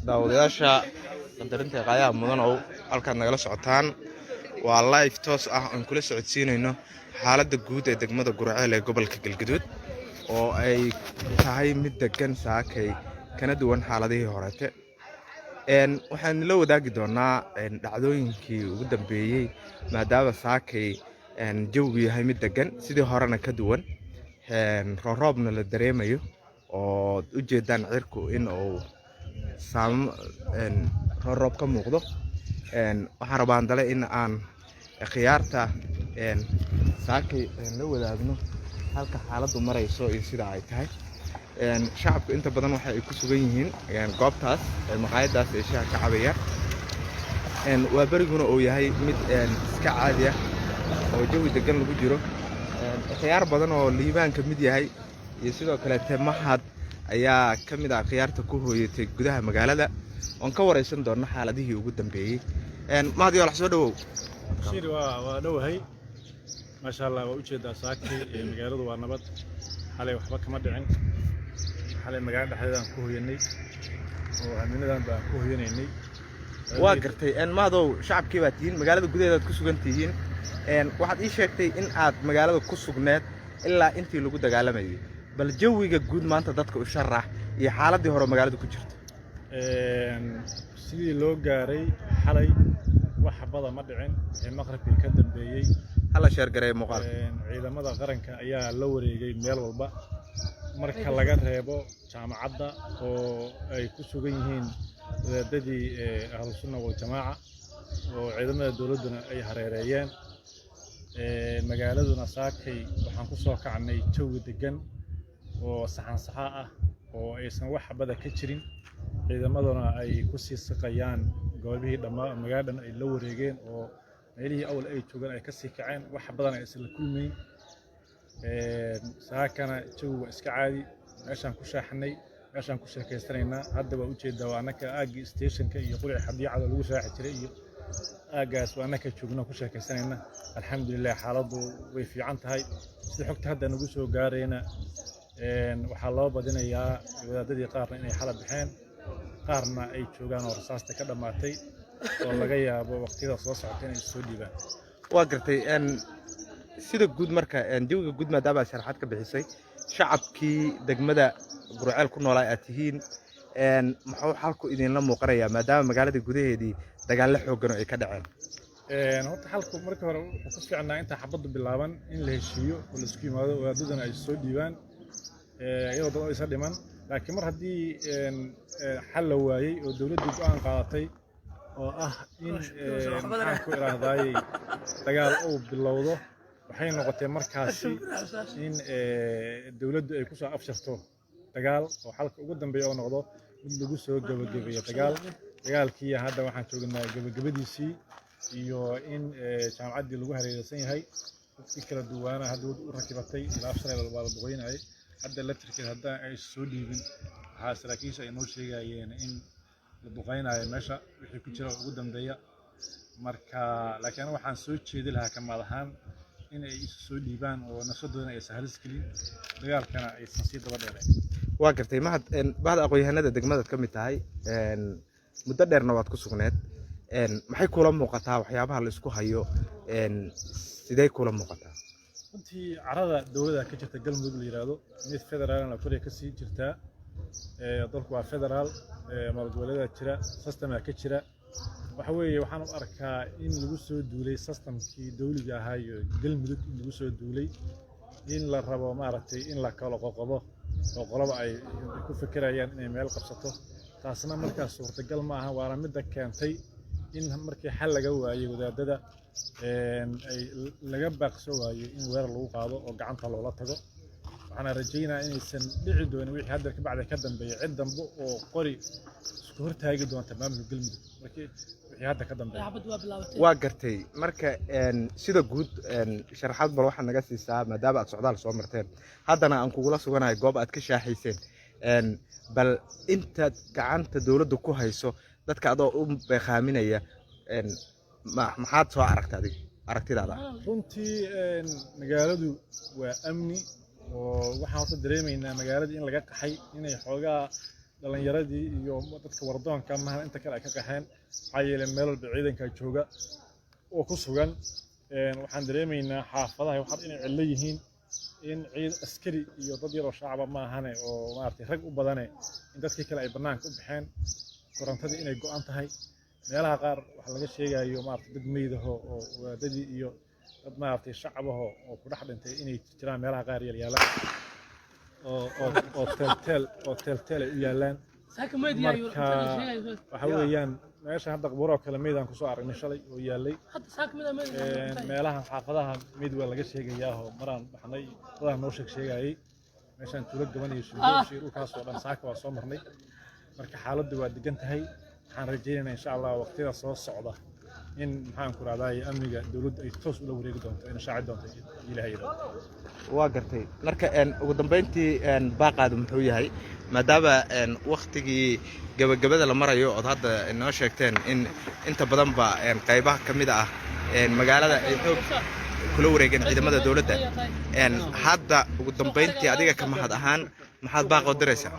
daawadayaasha qadarinta qaayaha mudan oo halka nagala socotaan waa live toos ah aan kula socodsiinayno xaaladda guud ee degmada Gurceel ee gobolka Galgaduud oo ay tahay mid degan saakay kana duwan xaaladihii horete waxaan la wadaagi doonaa dhacdooyinkii ugu dambeeyay maadaama saakay jawigu yahay mid degan sidii horena ka duwan roobna la dareemayo oo u jeedaan cirku in uu roob ka muuqdo waxaan rabaa dale in aan khiyaarta saakay la wadaagno halka xaaladdu marayso iyo sida ay tahay shacabku inta badan waxa ay ku sugan yihiin goobtaas maqaayadaas ay shaaha ka cabayaan waa beriguna uu yahay mid iska caadi ah oo jawi degan lagu jiro khiyaar badan oo liibaanka mid yahay iyo sidoo kale mahad ayaa ka mid ah khiyaarta ku hooyatay gudaha magaalada oon ka wareysan doono xaaladihii ugu dambeeyay mahad iyo wax soo dhawow shir waa dhawahay ma sha Allah waa u jeedaa saakay magaaladu waa nabad xalay waxba kama dhicin xalay magaalada dhexdeeda ku hooyanay oo aaminadan baan ku hooyanaynay waa gartay mahdow shacabkii baad tihiin magaalada gudaheeda ku sugan tihiin waxaad ii sheegtay in aad magaalada ku sugneed ilaa intii lagu dagaalamayay bal jawiga guud maanta dadka u sharax iyo xaaladii hore magaalada ku jirto sidii loo gaaray xalay wax bada ma dhicin ee maqribkii ka dambeeyay hala sheer garay muuqaal ciidamada qaranka ayaa la wareegay meel walba marka laga reebo jaamacadda oo ay ku sugan yihiin wadaadadii ahlus sunna wal jamaaca oo ciidamada dawladuna ay hareereeyeen magaaladuna saakay waxaan ku soo kacnay jawi degan oo saxan ah oo aysan wax bada ka jirin ciidamaduna ay ku sii saqayaan goobihii dhammaan magaaladan ay la wareegeen oo meelihii awal ay joogan ay ka sii kaceen wax badan ay isla kulmeen saakana jawiga iska caadi meeshaan ku shaaxnay meeshaan ku sheekaysanaynaa hadda waa u jeedaa waa anaka aagii stationka iyo qulci xadiicada lagu shaaxi jiray iyo aagaas waa anaka joogno ku sheekaysanaynaa alxamdulillaah xaaladdu way fiican tahay sida xogta hadda nagu soo gaarayna waxaa loo badinayaa wadaadadii qaarna inay xala baxeen qaarna ay joogaan oo rasaasta ka dhamaatay oo laga yaabo waqtiyada soo socota inay soo dhiibaan waa gartay sida guud marka jawiga guud maadaama sharaxaad ka bixisay shacabkii degmada Gurceel ku noolaa aad tihiin muxuu xalku idinla muuqanayaa maadaama magaalada gudaheedii dagaal la xoogan oo ay ka dhaceen horta xalku markii hore wuxuu ku fiicnaa inta xabaddu bilaaban in la heshiiyo oo la isku yimaado wadaadaduna ay soo dhiibaan iyadoo dad aysan dhiman laakiin mar haddii xal la waayey oo dawladdu go'aan qaadatay oo ah in maxaan ku iraahdaayey dagaal uu bilowdo waxay noqotay markaasi in dawladdu ay ku soo afsharto dagaal oo xalka ugu dambeeya oo noqdo mid lagu soo gabagabeeyo dagaalkii hadda waxaan joognaa gabagabadiisii iyo in jaamacaddii lagu hareeraysan yahay dadkii kala duwaana hadda u rakibatay ilaa shalay waa la duqeynayay hadda electric hadda ay soo dhiibin waxaa saraakiisha ay noo sheegayeen in la duqeynayo meesha wixii ku jira ugu dambeeya marka laakiin waxaan soo jeedi lahaa kamaad ahaan in ay isu soo dhiibaan oo nafsadoodana ay sahlis gelin dagaalkana aysan sii daba dheereen waa gartay mahad bahda aqoonyahanada degmada ka mid tahay muddo dheerna waad ku sugneed maxay kula muuqataa waxyaabaha la isku hayo sidee kula muuqataa runtii carada dawladda ka jirta galmudug la yiraahdo mid federaalna koriya ka sii jirtaa dalku waa federaal maalgoboleeda jira system ka jira waxa weeye waxaan u arkaa in lagu soo duulay systemkii dawliga ahaa iyo galmudug in lagu soo duulay in la rabo maaragtay in la kala qoqobo oo qolaba ay ku fikirayaan inay meel qabsato taasna markaas suurtagal ma aha waana midda keentay in markii xal laga waayay wadaadada ay laga baaqso waayay in weerar lagu qaado oo gacanta loola tago waxaan rajaynayaa inaysan dhici doonin wixii hadda ka bacda ka dambeeyay cid dambe oo qori isku hortaagi doonta maamulka galmudug markii wixii hadda ka dambeeyay waa gartay marka sida guud sharaxaad bal waxaa naga siisaa maadaama aad socdaal soo marteen haddana aan kugula suganahay goob aad ka shaaxayseen bal intaad gacanta dawladda ku hayso dadka adoo u beeqaaminaya maxaad soo aragtay adiga aragtidaada runtii magaaladu waa amni waxaan horta dareemaynaa magaaladii in laga qaxay inay xoogaa dhalinyaradii iyo dadka wardoonka maahan inta kale ay ka qaxeen maxaa yeelay meel walba ciidanka jooga oo ku sugan waxaan dareemaynaa xaafadaha waxaad inay cillo yihiin in ciid askari iyo dad yar oo shacaba ma ahane oo maaragtay rag u badane in dadkii kale ay bannaanka u baxeen korontadii inay go'an tahay meelaha qaar waxa laga sheegayo maaragtay dad meydaho oo waadadii iyo dad maaragtay shacabaho oo ku dhex dhintay inay jiraan meelaha qaar yaala oo teelteel ay u yaalaan marka waxa weeyaan meesha hadda qabuuro kale meydaan kusoo aragnay shalay oo yaalay meelaha xaafadaha meyd waa laga sheegayaa oo maraan baxnay dadaan noo sheegayay meeshaan tuulo gaban iyo shirkaas oo dhan saaka waa soo marnay marka xaaladdu waa degan tahay waxaan rajaynaynaa insha allah waqtiyada soo socda in maxaan ku raadayay amniga dawladda ay toos ula wareegi doonto ina shaaci doonto ilaahay waa gartay marka ugu dambeyntii baaqaadu muxuu yahay maadaama waqtigii gabagabada la marayo oo hadda inoo sheegteen in inta badan ba qaybaha kamid ah magaalada ay xoog kula wareegeen ciidamada dawladda hadda ugu dambeyntii adiga ka mahad ahaan maxaad baaqo diraysaa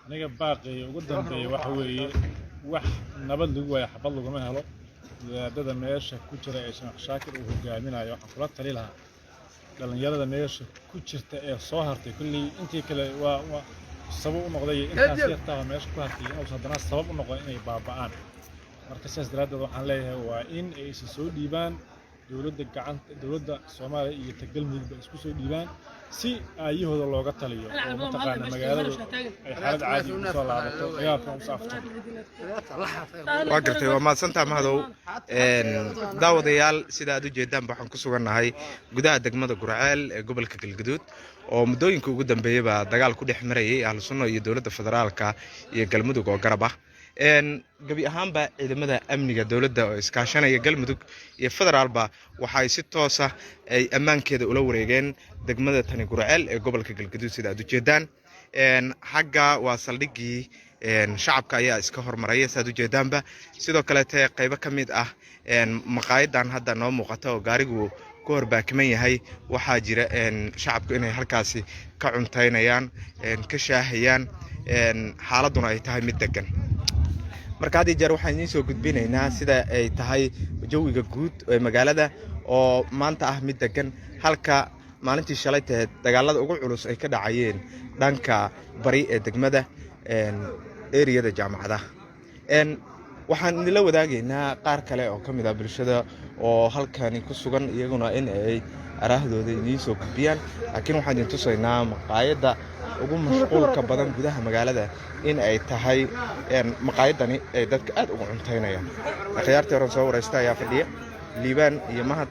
aniga baaqay ugu dambeeyay waxa weeye wax nabad lagu waayo xabad laguma helo wadaadada meesha ku jira ee Sheekh Shaakir uu hogaaminayo waxaan kula tali lahaa dhalinyarada meesha ku jirta ee soo hartay kulli intii kale waa sabab u noqday intaas yartaa meesha ku hartay oo haddana sabab u noqday inay baaba'aan marka sidaas daraadeed waxaan leeyahay waa in ay soo dhiibaan dawladda Soomaaliya iyo Galmudug isku soo dhiibaan si ayahooda looga taliyo oo mataqaana magaalada ay xaalad caadi u soo laabato dagaalka u saafto waa gartay waa maadsantaa mahadow daawadayaal sida aad u jeedaan waxaan ku sugannahay gudaha degmada Gurceel ee gobolka Galgaduud oo muddooyinka ugu dambeeyay baa dagaal ku dhex marayay ahlu sunno iyo dawladda federaalka iyo Galmudug oo garab ah gabi ahaanba ciidamada amniga dawladda oo iskaashanaya Galmudug iyo federaalba waxay si toos ah ay ammaankeeda ula wareegeen degmada tani Gurceel ee gobolka Galgaduud sida aad u jeedaan xagga waa saldhigii shacabka ayaa iska hormaraya sida aad u jeedaanba sidoo kale qaybo kamid ah maqaayadan hadda noo muuqata oo gaarigu ku horbaakiman yahay waxaa jira shacabku inay halkaasi ka cuntaynayaan ka shaahayaan xaaladuna ay tahay mid degan marka hadii jeer waxaan idin soo gudbinaynaa sida ay tahay jawiga guud ee magaalada oo maanta ah mid degan halka maalintii shalay tahay dagaalada ugu culus ay ka dhacayeen dhanka bari ee degmada eriyada jaamacadaha waxaan idinla wadaagaynaa qaar kale oo kamid ah bulshada oo halkani ku sugan iyaguna in ay araahdooda idin soo gudbiyaan laakiin waxaan idin tusaynaa maqaayada ugu mashquulka badan gudaha magaalada in ay tahay maqaayadani ay dadka aad ugu cuntaynayaan akhyaartii hore soo wareysta ayaa fadhiya liibaan iyo mahad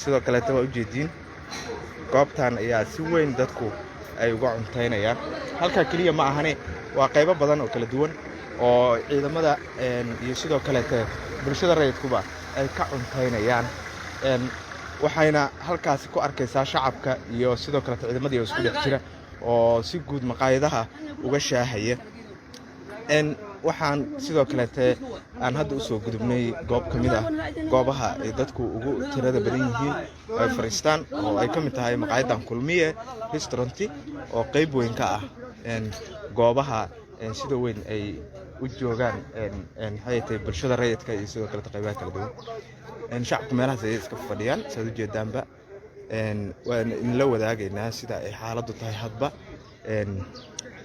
sidoo kale waa u jeediin goobtan ayaa si weyn dadku ay uga cuntaynayaan halka kaliya ma ahane waa qaybo badan oo kala duwan oo ciidamada iyo sidoo kale bulshada rayidkuba ay ka cuntaynayaan waxayna halkaas ku arkaysaa shacabka iyo sidoo kale ciidamadii isku dhex jira oo si guud maqaayadaha uga shaahaya waxaan sidoo kale aan hadda u soo gudubnay goob kamid ah goobaha ay dadku ugu tirada badan yihiin ay fariistaan oo ay kamid tahay maqaayadan Kulmiye restaurant oo qayb weyn ka ah goobaha sida weyn ay u joogaan hay'adda bulshada rayidka iyo sidoo kale qaybaha kala duwan shacabku meelahaas ay iska fadhiyaan sida u jeedaanba waan in la wadaagaynaa sida ay xaaladdu tahay hadba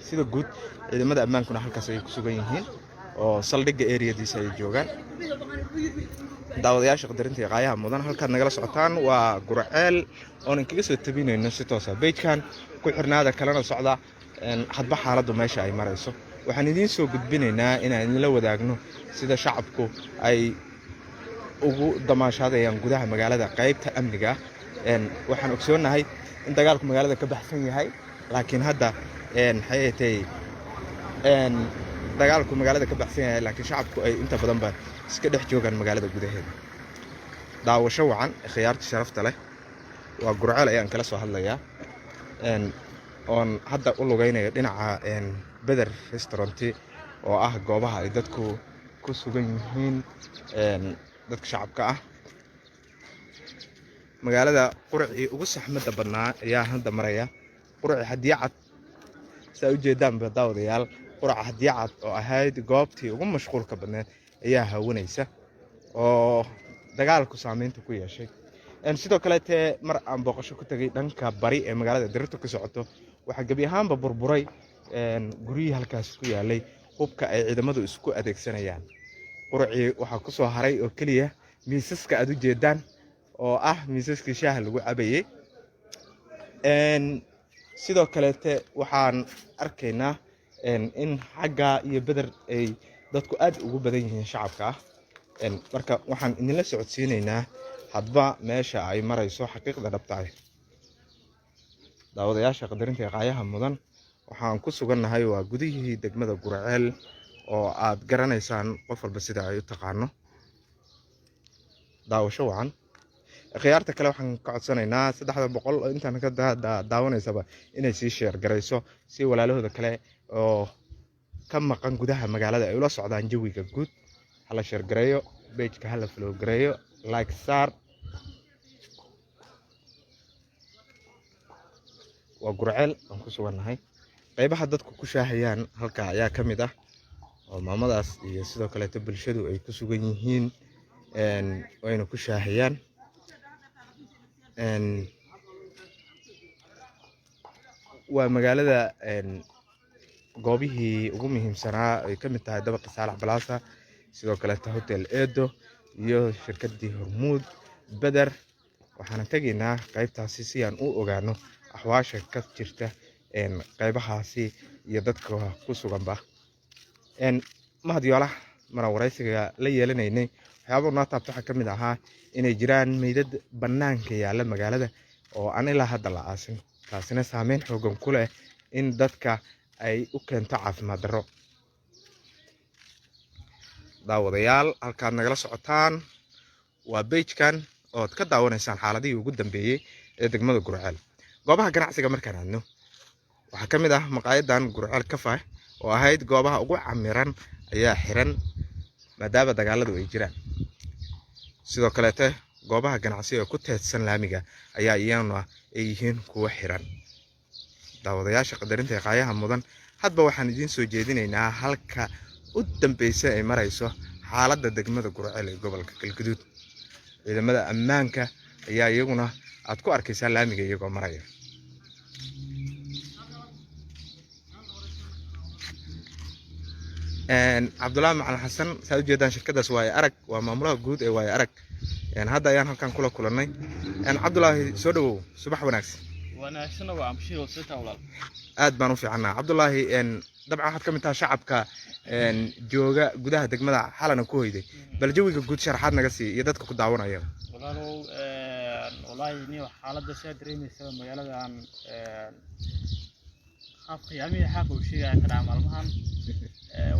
sida guud ciidamada ammaankuna halkaas ay ku sugan yihiin oo saldhigga eriyadiisa ay joogaan daawadayaasha qadarinta qaayaha mudan halkaad nagala socotaan waa Gurceel oo inkaga soo tabinayno si toos ah beejkan ku xirnaada kalena socda hadba xaaladdu meesha ay marayso waxaan idin soo gudbinaynaa inaan idin la wadaagno sida shacabku ay ugu damaashadayaan gudaha magaalada qaybta amniga waxaan ogsoonahay in dagaalku magaalada ka baxsan yahay laakiin hadda dagaalku magaalada ka baxsan yahay laakiin shacabku ay inta badan ba iska dhex joogaan magaalada gudaheeda daawasho wacan khiyaarta sharafta leh waa Gurceel ayaan kala soo hadlayaa oon hadda u lugaynayo dhinaca Beder restaurant oo ah goobaha ay dadku ku sugan yihiin dadka shacabka ah magaalada qurci ugu saxmadda badnaa ayaa hadda maraya quraci hadiya cad saa u jeedaan daawadayaal quraca hadiya cad oo ahayd goobtii ugu mashquulka badneed ayaa haawanaysa oo dagaalku saameynta ku yeeshay sidoo kale mar aan booqasho ku tagay dhanka bari ee magaalada Dirirtu ka socoto waxa gabi ahaanba burburay guriyihii halkaas ku yaalay hubka ay ciidamadu isku adeegsanayaan quraci waxa ku soo haray oo kaliya miisaska aad u jeedaan oo ah miisaskii shaaha lagu cabayay sidoo kale waxaan arkaynaa in xagga iyo Badar ay dadku aad ugu badan yihiin shacabka marka waxaan idinla socodsiinaynaa hadba meesha ay marayso xaqiiqda dhabta ah daawadayaasha qadarinta qaayaha mudan waxaan ku sugannahay waa gudihii degmada Gurceel oo aad garanaysaan qof walba sida ay u taqaano daawasho wacan khiyaarta kale waxaan ka codsanaynaa 300 intaan ka daawanaysaba inay sii share garayso si walaalahooda kale oo ka maqan gudaha magaalada ay ula socdaan jawiga guud hala share gareeyo page-ka hala follow gareeyo like saar waa Gurceel aan ku sugannahay qaybaha dadku ku shaahayaan halka ayaa ka mid ah oo maamadaas iyo sidoo kale bulshadu ay ku sugan yihiin wayna ku shaahayaan waa magaalada goobihii ugu muhiimsanaa ay ka mid tahay dabaqa Saalax Plaza sidoo kale hotel Edo iyo shirkadii Hormuud Badar waxaan tageynaa qaybtaasi si aan u ogaano axwaasha ka jirta qaybahaasi iyo dadka ku suganba mahadiyoolah mar waraysiga la yeelanaynay waxyaabo noo taabto waxa ka mid ahaa inay jiraan meydad banaanka yaala magaalada oo aan ilaa hadda la aasin taasina saameyn xooggan ku leh in dadka ay u keento caafimaad darro daawadayaal halkaad nagala socotaan waa page-kan oo ka daawanaysaan xaaladihii ugu dambeeyay ee degmada Gurceel goobaha ganacsiga markaan aadno waxa ka mid ah maqaayadan Gurceel Cafe oo ahayd goobaha ugu camiran ayaa xiran maadaama dagaaladu ay jiraan sidoo kale goobaha ganacsiga ku teedsan laamiga ayaa iyana ay yihiin kuwa xiran daawadayaasha qadarinta qaayaha mudan hadba waxaan idin soo jeedinaynaa halka u dambaysa ay marayso xaaladda degmada Gurceel ee gobolka Galgaduud ciidamada ammaanka ayaa iyaguna aad ku arkaysaa laamiga iyagoo maraya Cabdullaahi Macalin Xasan saa u jeedaan shirkadaas waa arag waa maamulaha guud ee waa arag hadda ayaan halkan kula kulanay Cabdullaahi soo dhawow subax wanaagsan waa amshiro sita walaal aad baan u fiicnaa Cabdullaahi dabcan waxaad ka mid tahay shacabka jooga gudaha degmada xalana ku hoyday bal jawiga guud sharaxaad naga sii iyo dadka ku daawanaya walaalow wallahi niyo xaaladda soo dareemaysa magaaladan qaab qiyaamihi xaq u sheegay ka maalmahan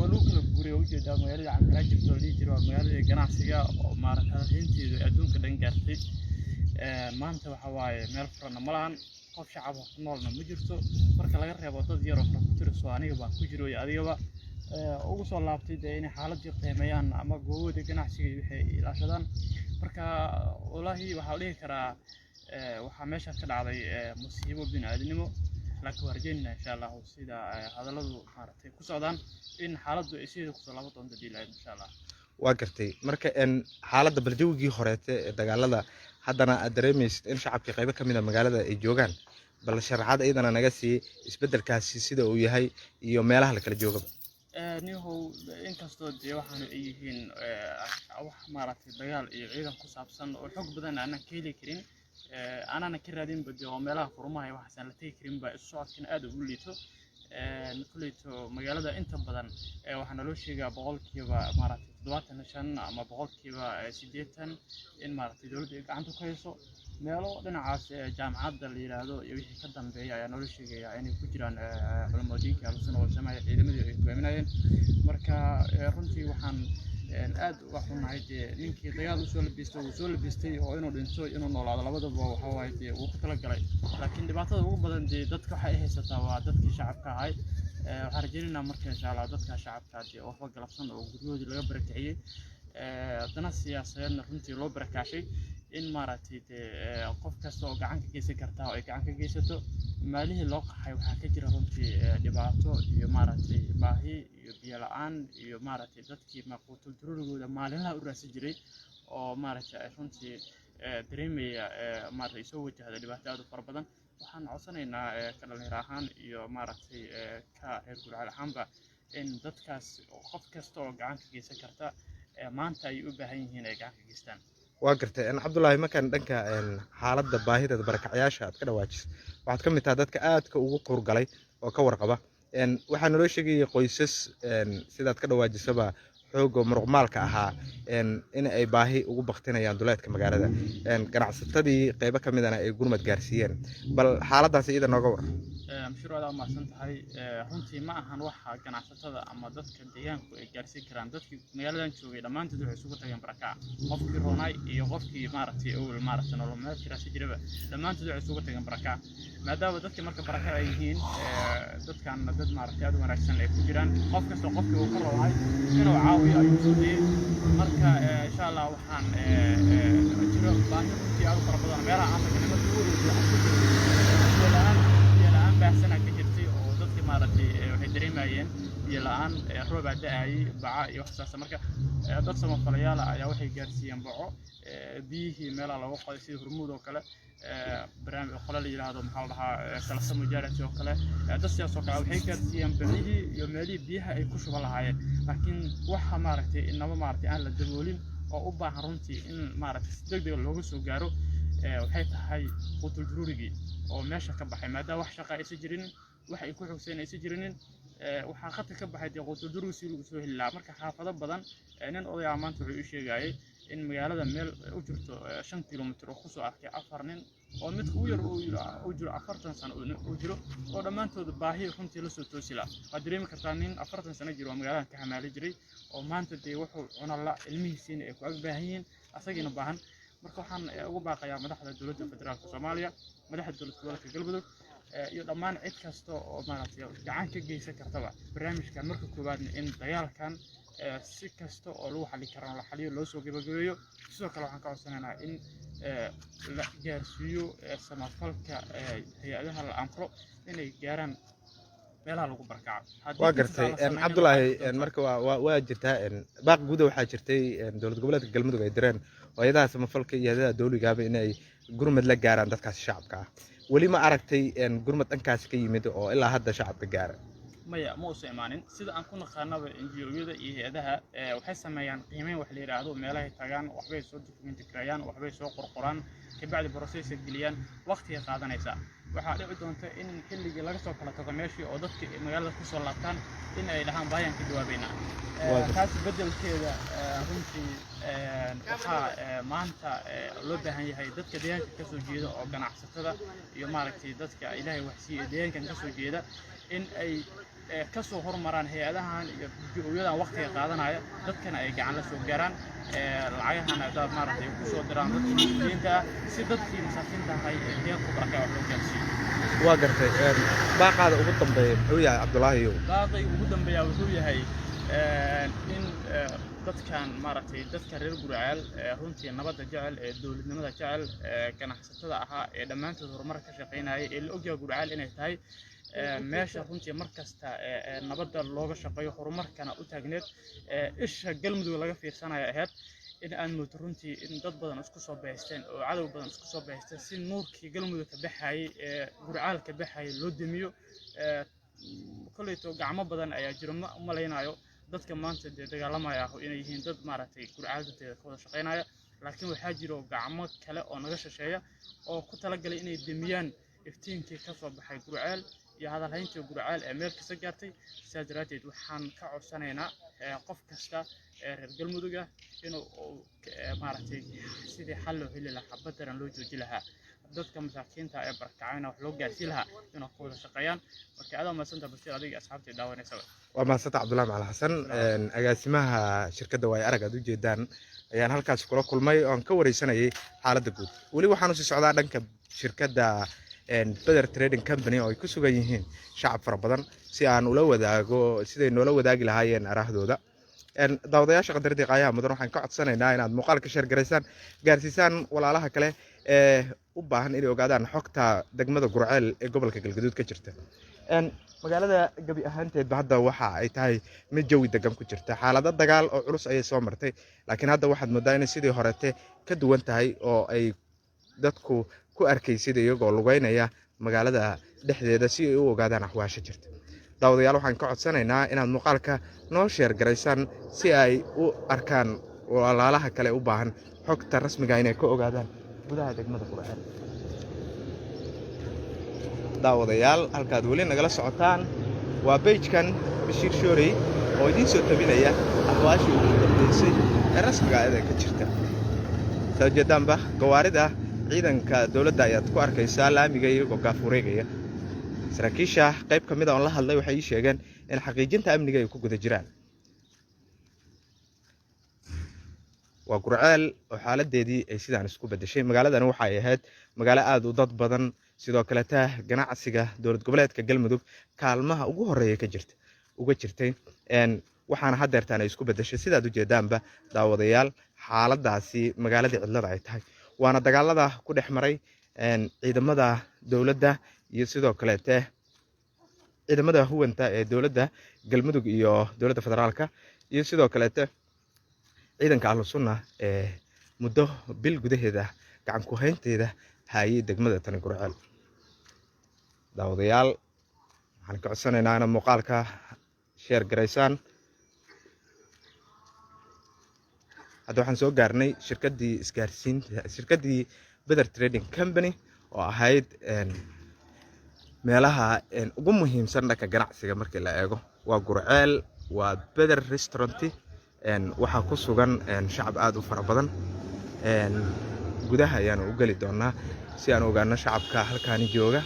ولو كل بوري وجد magaalada aan kala jirto jiro magaalada ganacsiga oo maaragtay adduunka dhan gaartay maanta waxa waaye meel furan ma lahan qof shacab ah noolna ma jirto marka laga reebo dad yar oo ku tirso aniga baa ku jiro adigaba ugu soo laabtay in xaalad jirtaymayaan ama goobada ganacsiga waxay ilaashadaan marka wallahi waxa la dhihi karaa waxa meesha ka dhacday musiibo bini'aadanimo laakiin warjeynna insha Allah sida hadaladu maaragtay ku socdaan in xaaladdu ay sidoo ku soo laaban doonto diilaad insha Allah waa gartay marka xaaladda baljawgii horeete ee dagaalada haddana aad dareemaysid in shacabka qaybo ka mid ah magaalada ay joogaan bal sharaxaad ayadana naga sii isbedelkaasi sida uu yahay iyo meelaha la kala joogaba niyow inkastoo waxaan ay yihiin wax maaragtay dagaal iyo ciidan ku saabsan oo xog badan aan ka heli karin أنا كردين بدي وملاها فرماها واحد سنة تكريم بسرعة كن أدو بوليتو كليتو مجالدا أنت بدن وحنا لو شيء بقول كيبا مرات دوات نشان أما بقول كيبا سيديتن إن مرات دولة عنده كويسو ميلو لنا عاش جامعات اللي هذا يبي يقدم بيا يعني لو شيء يعني فكران علماء كالسنة والسماء إذا ما يقومين مركا رنتي وحن aad waxu nahay ninkii dagaal u soo labistay oo inuu dhinto inuu noolaado labadaba waxa waaye uu ku kala galay laakiin dhibaatada ugu badan dadka waxa ay haysataa waa dadkii shacabka ahay waxaan rajaynaynaa marka insha Allah dadka shacabka oo waxba galabsan oo gurigooda laga barakiciyay dana siyaasadeedna runtii loo barakacay in maaragtay qof kasta oo gacan ka geysan kartaa oo ay gacan ka geysato maalihii loo qaxay waxaa ka jira runtii dhibaato iyo maaragtay baahi iyo biyo la-aan iyo maaragtay dadkii maquutul dururigooda maalinlaha u raadsan jiray oo maaragtay runtii dareemaya maaragtay soo wajahda dhibaato aad u fara badan waxaan codsanaynaa ka dhalinyaro ahaan iyo maaragtay ka reer Gurceel ahaanba in dadkaas qof kasta oo gacan ka geysan karta maanta ay u baahan yihiin ay gacan ka geystaan waa gartay Cabdullaahi markaan dhanka xaaladda baahida barakacayaasha aad ka dhawaajis waxaad ka mid tahay dadka aadka ugu qurgalay oo ka warqaba waxaa naloo sheegayay qoysas sidaad ka dhawaajisaba xooga muruqmaalka ahaa in ay baahi ugu baqtinayaan duleedka magaalada ganacsatadii qaybo ka midana ay gurmad gaarsiiyeen bal xaaladaas iyada nooga war mashruuc aad mahadsan tahay runtii ma ahan waxa ganacsatada ama dadka deegaanku ay gaarsiin karaan dadkii magaaladan joogay dhammaantood waxay isugu tageen barakac qofkii roonay iyo qofkii maaragtay awal maaragtay nolol maalmeedkiisa jiraba dhammaantood waxay isugu tageen barakac maadaama dadkii marka barakac ay yihiin dadkan dad maaragtay aad u wanaagsan ay ku jiraan qof kasta qofkii uu ka roonay inuu caawiyo ayuu soo dayay marka insha Allah waxaan jiro baahi runtii aad u fara badan meelaha aan tagnay markii ugu horreysay بحسنا كجرتي وضدك مارتي وحدريمايين يلان روبا داعي باع يحساس مركا dad samafalayaal ayaa waxay gaarsiiyeen baco biyihi meel lagu qoday sida hormuud oo kale barnaamij qolal yiraahdo maxaa la dhahaa kala samujaarati oo kale dad sidaas oo kale waxay gaarsiiyeen bixii iyo meelihii biyaha ay ku shuban lahaayeen laakiin waxa maaragtay inaba maaragtay aan la daboolin oo u baahan runtii in maaragtay si degdeg looga soo gaaro waxay tahay qutul dururigii oo meesha ka baxay maadaama wax shaqo aysan jirin wax ay ku xogsan aysan jirin waxaa khadka ka baxay qutul dururigi si lagu soo helaa marka xaafado badan nin odayaa maanta wuxuu u sheegayay in magaalada meel u jirto 5 kilomitir oo ku soo arkay 4 nin oo mid ugu yar uu jiro 40 sano uu jiro oo dhammaantood baahi runtii la soo toosila waad dareemi kartaa nin 40 sano jiro magaalada ka xamaali jiray oo maanta wuxuu cunala ilmihiisina ay ku ag baahan yihiin asagina baahan marka waxaan ugu baaqayaa madaxda dawladda federaalka Soomaaliya madaxda dawladda gobolka Galmudug iyo dhammaan cid kasta oo maaragtay gacan ka geysan kartaba barnaamijkan marka koowaad in dagaalkan si kasta oo lagu xalin karo la xaliyo loo soo gabagabeeyo sidoo kale waxaan ka codsanaynaa in la gaarsiiyo samafalka hay'adaha la amro inay gaaraan meelaha lagu barakaco waa gartay Cabdullaahi marka waa jirtaa baaq guud waxaa jirtay dawlad goboleedka Galmudug ay direen hay'adaha samafalka iyo hay'adaha dawliga inay gurmad la gaaraan dadkaas shacabka ah wali ma aragtay gurmad dhankaas ka yimid oo ilaa hadda shacabka gaara maya ma soo imaanin sida aan ku naqaanaba NGO-yada iyo hay'adaha waxay sameeyaan qiimeyn wax la yiraahdo meelaha tagaan waxbay soo document gareeyaan waxbay soo qorqoraan kabacdi process geliyaan waqti ay qaadanaysa waxa dhici doonta in xilligii laga soo kala tago meeshii oo dadka magaalada ku soo laabtaan in ay dhahaan baayaan ka jawaabayna taas bedelkeeda runtii waxa maanta loo baahan yahay dadka deegaanka ka soo jeeda oo ganacsatada iyo maaragtay dadka Ilaahay wax siiyay deegaanka ka soo jeeda in ay ka soo hormaraan hay'adahan iyo NGO-yadan waqtiga qaadanaya dadkana ay gacan la soo gaaraan lacagahana dad maaragtay ku soo diraan dadka muslimiinta si dadkii masaakiinta ahay ee deegaanka barakaca wax loo gaarsiiyo waa gartay baaqaada ugu dambeeya wuxuu yahay Cabdullaahi baaqay ugu dambeeya wuxuu yahay in dadkan maaragtay dadka reer Gurceel runtii nabadda jecel ee dawladnimada jecel ganacsatada ahaa ee dhammaantood horumar ka shaqeynaya ee la ogyahay Gurceel inay tahay meesha runtii markasta nabadda looga shaqeeyo horumarkana u taagneed isha Galmudug laga fiirsanayo ahayd in aan moodo runtii in dad badan isku soo baahsteen oo cadow badan isku soo baahsteen si nuurkii Galmudug ka baxay Gurceel ka baxay loo damiyo koleyto gacmo badan ayaa jiro ma malaynayo dadka maanta dagaalamaya inay yihiin dad maaragtay Gurceel dadka wada shaqeynaya laakiin waxaa jiro gacmo kale oo naga shisheeya oo ku talagalay inay damiyaan iftiinkii ka soo baxay Gurceel iyo hadal haynta Gurceel ee meel kasta gaartay sidaas daraadeed waxaan ka codsanaynaa qof kasta reer Galmudug inuu maaragtay sidii xal loo heli lahaa badaran loo jooji lahaa dadka masaakiinta ee barakacayna wax loo gaarsiin lahaa inay ku wada shaqeeyaan marka aad ma santa Bashir adiga asxaabtii daawanaysa waa maasanta Cabdullaahi Macalin Xasan agaasimaha shirkadda way arag aad u jeedaan ayaan halkaas kula kulmay oo aan ka wareysanayay xaaladda guud wali waxaan u sii socdaa dhanka shirkadda Better Trading Company oo ay ku sugan yihiin shacab fara badan si aan ula wadaago siday noola wadaagi lahaayeen arahdooda daawadayaasha qadaradii qaayaha mudan waxaan ka codsanaynaa inaad muuqaalka share garaysaan gaarsiisaan walaalaha kale ee u baahan inay ogaadaan xogta degmada Gurceel ee gobolka Galgaduud ka jirta magaalada gabi ahaanteedba hadda waxa ay tahay mid jawi degan ku jirta xaalado dagaal oo culus ay soo martay laakiin hadda waxaad moodaa in sidii horete ka duwan tahay oo ay dadku ku arkaysid iyagoo lugeynaya magaalada dhexdeeda si ay u ogaadaan axwaasha jirta daawadayaal waxaan ka codsanaynaa inaad muuqaalka noo share garaysaan si ay u arkaan walaalaha kale u baahan xogta rasmiga inay ka ogaadaan gudaha degmada Gurceel daawadayaal halkaad weli nagala socotaan waa page-kan Bashiir Shoorey oo idin soo tabinaya axwaashii ugu dambeysay ee rasmiga ah ee ka jirta sajeedanba gawaarida ciidanka dawladda ayaad ku arkaysaa laamiga iyagoo gaafureegaya saraakiisha qayb ka mid ah oo la hadlay waxay sheegeen in xaqiijinta amniga ay ku guda jiraan waa Gurceel oo xaaladeedii ay sidaan isku bedeshay magaaladani waxa ay ahayd magaalo aad u dad badan sidoo kale ganacsiga dowlad goboleedka Galmudug kaalmaha ugu horeeya ka jirta uga jirtay waxaana hadeertaan ay isku bedeshay sidaad u jeedaanba daawadayaal xaaladaasi magaalada cidlada ay tahay waana dagaalada ku dhex maray ciidamada dawladda iyo sidoo kale ciidamada huwanta ee dawladda Galmudug iyo dawladda federaalka iyo sidoo kale ciidanka ahlu sunna ee muddo bil gudaheeda gacan ku haynteeda hay'adda degmada tan Gurceel daawadayaal waxaan ka codsanaynaa in muuqaalka share garaysaan hadda waxaan soo gaarnay shirkaddii Better Trading Company oo ahayd meelaha ugu muhiimsan dhanka ganacsiga markii la eego waa Gurceel waa Better Restaurant waxa ku sugan shacab aad u fara badan gudaha ayaan u gali doonaa si aan ogaano shacabka halkaan jooga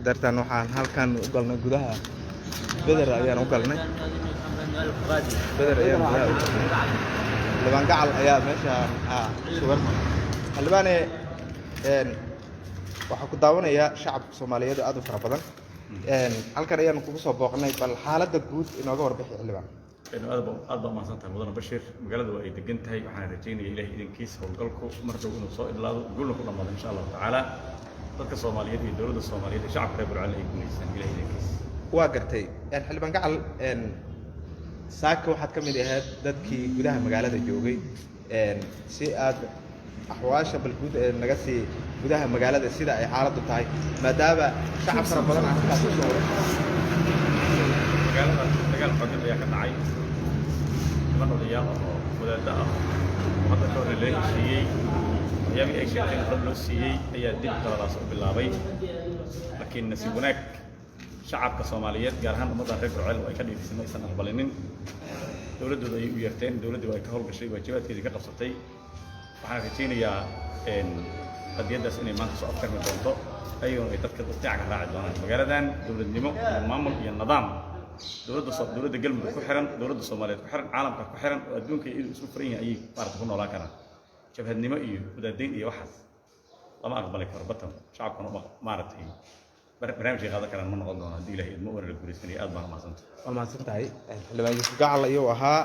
dartan waxaan halkaan u galnay gudaha Better ayaan u galnay Better ayaan labaan gacal ayaa meesha sugan halbaane waxa ku daawanaya shacabka Soomaaliyeed aad u fara badan halkan ayaan kugu soo booqnay bal xaaladda guud inooga warbixi xilibaan aad baa mahadsantahay mudane Bashiir magaaladu ay degan tahay waxaan rajaynayaa Ilaahay idinkiisa howlgalku mar dhow inuu soo idlaado guulna ku dhamaado insha Allah tacaala dadka Soomaaliyeed iyo dawladda Soomaaliyeed iyo shacabka reer Gurceel ay guuleystaan Ilaahay idinkiisa waa gartay xilibaan gacal saaka waxaad ka mid ahayd dadkii gudaha magaalada joogay si aad axwaasha balguud ee naga sii gudaha magaalada sida ay xaaladdu tahay maadaama shacab fara badan aan halkaas ku soo magaalada dagaal xooggan ayaa ka dhacay niman odayaal oo wadaadda ah hadda ka hor la heshiiyey waxyaabihii ay sheegteen dad loo siiyey ayaa dib taladaas u bilaabay laakiin nasiib wanaag shacabka Soomaaliyeed gaar ahaan ummadda reer Gurceel oo ay ka dhiirisan aysan aqbalinin dawladooda ay u yeerteen dawladdu ay ka howlgashay waajibaadkeedii ka qabsatay waxaan rajaynayaa qadiyadaas inay maanta soo afkarmi doonto ayagoo ay dadka dhinaca raaci doonaan magaaladan dawladnimo iyo maamul iyo nidaam dawladda Galmudug ku xiran dawladda Soomaaliyeed ku xiran caalamka ku xiran oo adduunka inuu isku furan yahay ayay maarta ku noolaan karaan jabhadnimo iyo wadaadayn iyo waxaas lama aqbali karo batan shacabkuna maartay barnaamijka qaadan karaan ma noqon doono haddii Ilaahay idmo wara la guuleysanayo aad baan mahadsantahay xildhibaan Yuusuf Gacal ayuu ahaa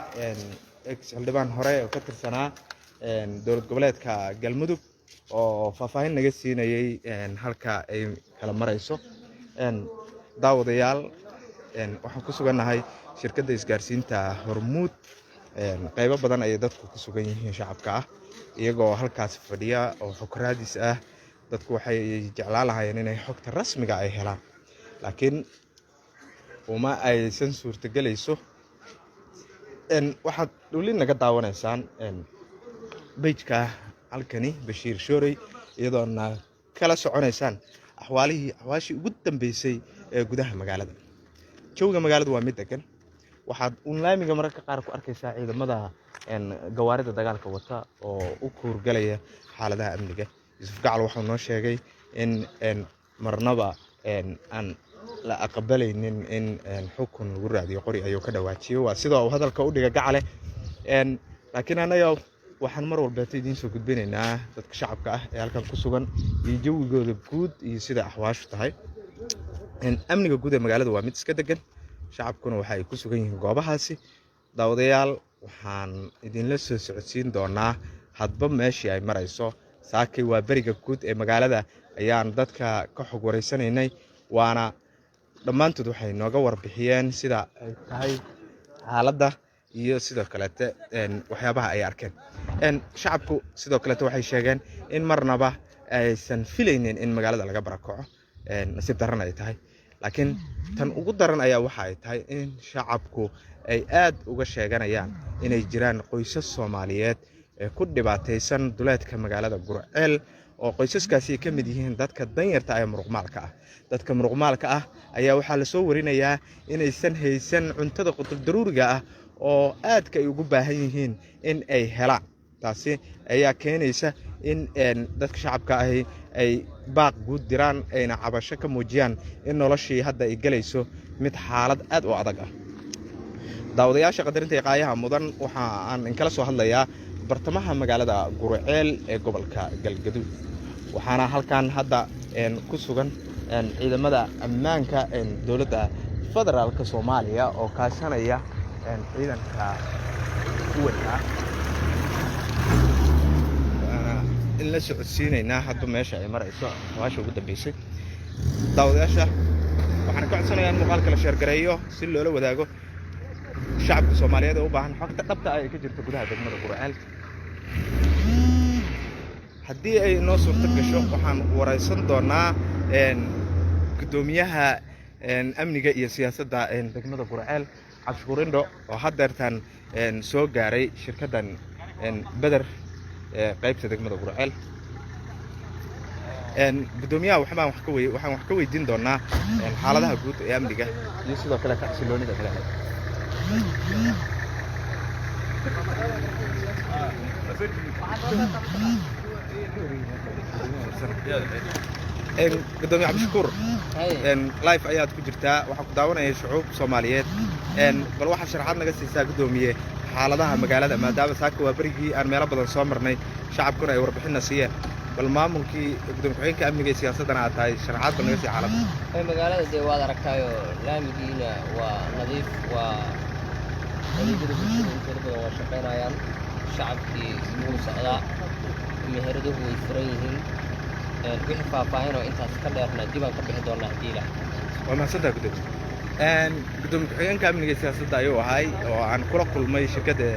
xildhibaan hore oo ka tirsanaa dowlad goboleedka Galmudug oo faahfaahin naga siinayay halka ay kala marayso daawadayaal waxaan ku sugannahay shirkadda isgaarsiinta Hormuud qaybo badan ay dadku ku sugan yihiin shacabka ah iyagoo halkaas fadhiya oo xog raadis ah dadku waxay jeclaan lahaayeen inay xogta rasmiga ay helaan laakiin uma aysan suurtagelayso waxaad weli naga daawanaysaan page-ka halkani Bashiir Shoorey iyadoona kala soconaysaan axwaashii ugu dambeysay ee gudaha magaalada jawga magaaladu waa mid degan waxaad laamiga mararka qaar ku arkaysaa ciidamada gawaarida dagaalka wata oo u kuurgalaya xaaladaha amniga Yuusuf Gacal wuxuu noo sheegay in marnaba aan la aqbalaynin in xukun lagu raadiyo qori ayuu ka dhawaajiyay waa sida uu hadalka u dhigay Gacale laakiin anaga waxaan mar walba idiin soo gudbinaynaa dadka shacabka ah ee halkan ku sugan iyo jawigooda guud iyo sida axwaashu tahay. amniga guud ee magaalada waa mid iska degan, shacabkuna waxa ay ku sugan yihiin goobahaasi. daawadayaal waxaan idinla soo socodsiin doonaa hadba meeshii ay marayso. saakay waa bariga guud ee magaalada ayaan dadka ka xog wareysanaynay, waana dhammaantood waxay nooga warbixiyeen sida ay tahay xaaladda iyo sidoo kale waxyaabaha ay arkeen. shacabku sidoo kale waxay sheegeen in marnaba aysan filaynin in magaalada laga barakaco, nasiib daran ay tahay. laakiin tan ugu daran ayaa waxa ay tahay in shacabku ay aad uga sheeganayaan inay jiraan qoysas Soomaaliyeed ee ku dhibaataysan duleedka magaalada Gurceel, oo qoysaskaasi ka mid yihiin dadka danyarta ah ee muruqmaalka ah. dadka muruqmaalka ah ayaa waxaa la soo warinayaa inaysan haysan cuntada qutub daruuriga ah oo aadka ay ugu baahan yihiin in ay helaan. taasi ayaa keenaysa in dadka shacabka ahi ay baaq guud diraan, ayna cabasho ka muujiyaan in noloshii hadda ay galayso mid xaalad aad u adag ah. daawadayaasha qadarinta qaayaha mudan, waxa aan inkala soo hadlayaa bartamaha magaalada Gurceel ee gobolka Galgaduud. waxaana halkan hadda ku sugan ciidamada ammaanka dowladda federaalka Soomaaliya oo kaashanaya ciidanka kuwada in la socodsiinaynaa hadba meesha ay marayso waasha ugu dambeysay. daawadayaasha waxaan ka codsanayaa in muuqaalka la sheer gareeyo si loola wadaago shacabka Soomaaliyeed ee u baahan xogta dhabta ah ee ka jirta gudaha degmada Gurceel. haddii ay noo suurto gasho waxaan waraysan doonaa gudoomiyaha amniga iyo siyaasadda degmada Gurceel, Cabshukuur Indho, oo haddeertan soo gaaray shirkaddan Beder qaybta degmada Gurceel. gudoomiyaha waxaan wax ka weydiin doonaa xaaladaha guud ee amniga iyo sidoo kale xasiloonida magaalada. gudoomiye Cabshukuur, live ayaad ku jirtaa, waxaa ku daawanaya shucuub Soomaaliyeed. bal waxaa sharaxaad naga siisaa gudoomiye xaaladaha magaalada, maadaama saaka waa berigii aan meelo badan soo marnay, shacabkuna ay warbixinna siiyeen. bal maamulkii gudoomiye ku-xigeenka amniga iyo siyaasadana aad tahay, sharaxaad bal naga sii xaaladda. magaalada dee waad aragtaayo laamigiina waa nadiif, waa adeegyada bulshada inta badan waa shaqaynayaan, shacabkii wuu socdaa, meheraduhu way furan yihiin. wixii faahfaahin oo intaas ka dheerna dibaan ka bixi doonaa haddii ilaah. waa mahadsantaha gudoomiye ku-xigeenka amniga iyo siyaasadda ayuu ahay oo aan kula kulmay shirkadda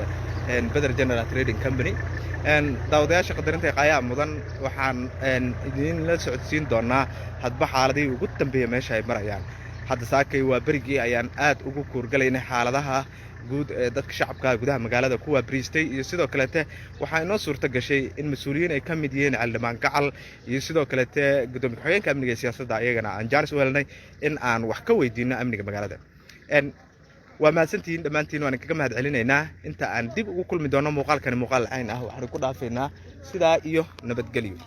Beder General Trading Company. daawadayaasha qadarinta qaayaha mudan, waxaan idin la socodsiin doonaa hadba xaaladii ugu dambeeyay meesha ay marayaan. hadda saakay waa berigii ayaan aad ugu kuurgalaynay xaaladaha guud ee dadka shacabka gudaha magaalada kuwa briistay, iyo sidoo kale waxaa inoo suurto gashay in mas'uuliyiin ay ka mid yihiin Caldhimaan Gacal iyo sidoo kale gudoomiye ku-xigeenka amniga iyo siyaasadda ayagana aan jaanis u helnay in aan wax ka weydiino amniga magaalada. waa mahadsantihiin dhammaantiin, waan kaga mahad celinaynaa. inta aan dib ugu kulmi doono muuqaalkani muuqaal cayn ah, waxaan ku dhaafaynaa sidaa iyo nabadgelyo.